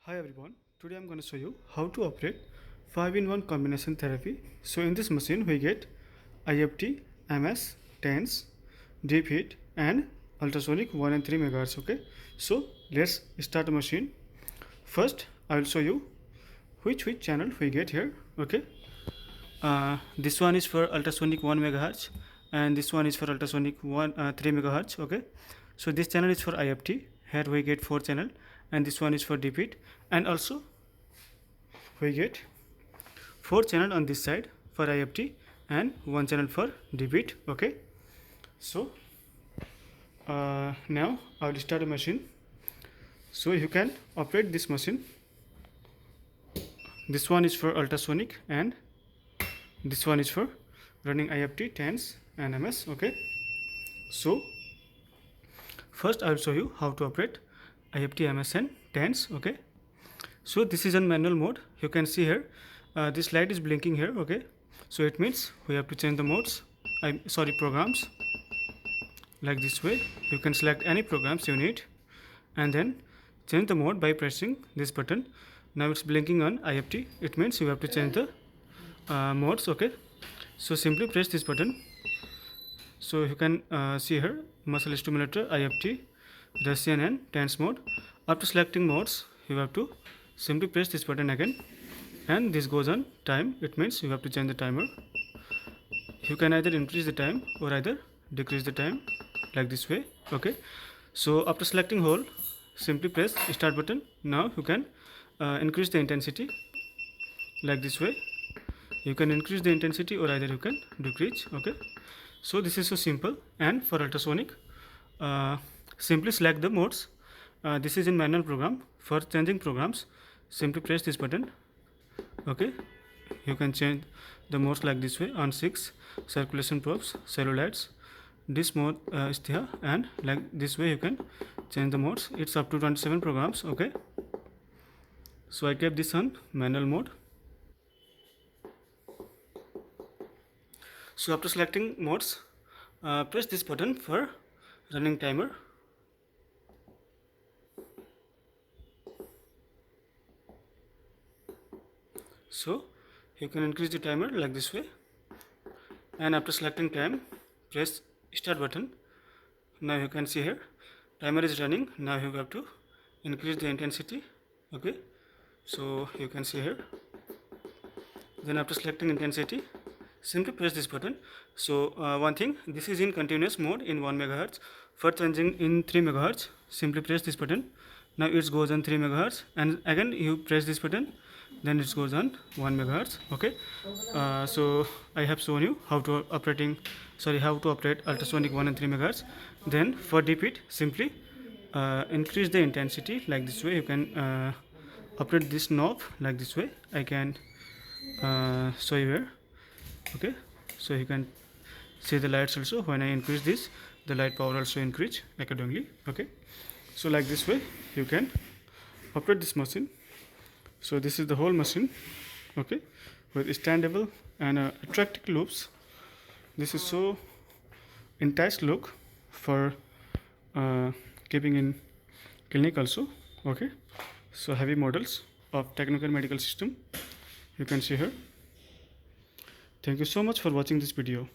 Hi everyone, today I'm going to show you how to operate 5-in-1 combination therapy. So in this machine we get IFT, MS, TENS, deep heat and ultrasonic 1 and 3 megahertz. Okay, so let's start the machine. First I will show you which channel we get here. Okay, this one is for ultrasonic 1 megahertz and this one is for ultrasonic 3 megahertz. Okay, so this channel is for IFT. Here we get 4 channel and this one is for deep heat, and also we get 4 channel on this side for IFT and 1 channel for deep heat. Okay, so now I will start the machine. So you can operate this machine. This one is for ultrasonic and this one is for running IFT, TENS and MS. Okay, so first I will show you how to operate IFT, MS and TENS. Okay, so this is on manual mode. You can see here this light is blinking here. Okay, so it means we have to change the modes, programs, like this way. You can select any programs you need and then change the mode by pressing this button. Now it's blinking on IFT, it means you have to change the modes. Okay, so simply press this button. So you can see here muscle stimulator, IFT, Russian and TENS mode. After selecting modes, you have to simply press this button again and this goes on time. It means you have to change the timer. You can either increase the time or either decrease the time, like this way. Okay, so after selecting whole, simply press start button. Now you can increase the intensity, like this way. You can increase the intensity or either you can decrease. Okay, so this is so simple. And for ultrasonic, simply select the modes. This is in manual program. For changing programs, simply press this button. Okay, you can change the modes like this way. On 6, circulation probes, cellulites, this mode is there, and like this way you can change the modes. It's up to 27 programs. Okay, so I kept this on manual mode. So after selecting modes, press this button for running timer. So you can increase the timer like this way, and after selecting time, press start button. Now you can see here timer is running. Now you have to increase the intensity. Okay, so you can see here. Then after selecting intensity, simply press this button. So one thing, this is in continuous mode in 1 megahertz. For changing in 3 megahertz, simply press this button. Now it goes on 3 megahertz, and again you press this button, then it goes on 1 megahertz. Okay, so I have shown you how to operate ultrasonic 1 and 3 megahertz. Then for deep heat, simply increase the intensity like this way. You can operate this knob like this way. I can show you here. Okay, so you can see the lights also. When I increase this, the light power also increase accordingly. Okay, so like this way you can operate this machine. So this is the whole machine. Okay, with standable and attractive loops. This is so enticed look for keeping in clinic also. Okay, so heavy models of technical medical system you can see here. Thank you so much for watching this video.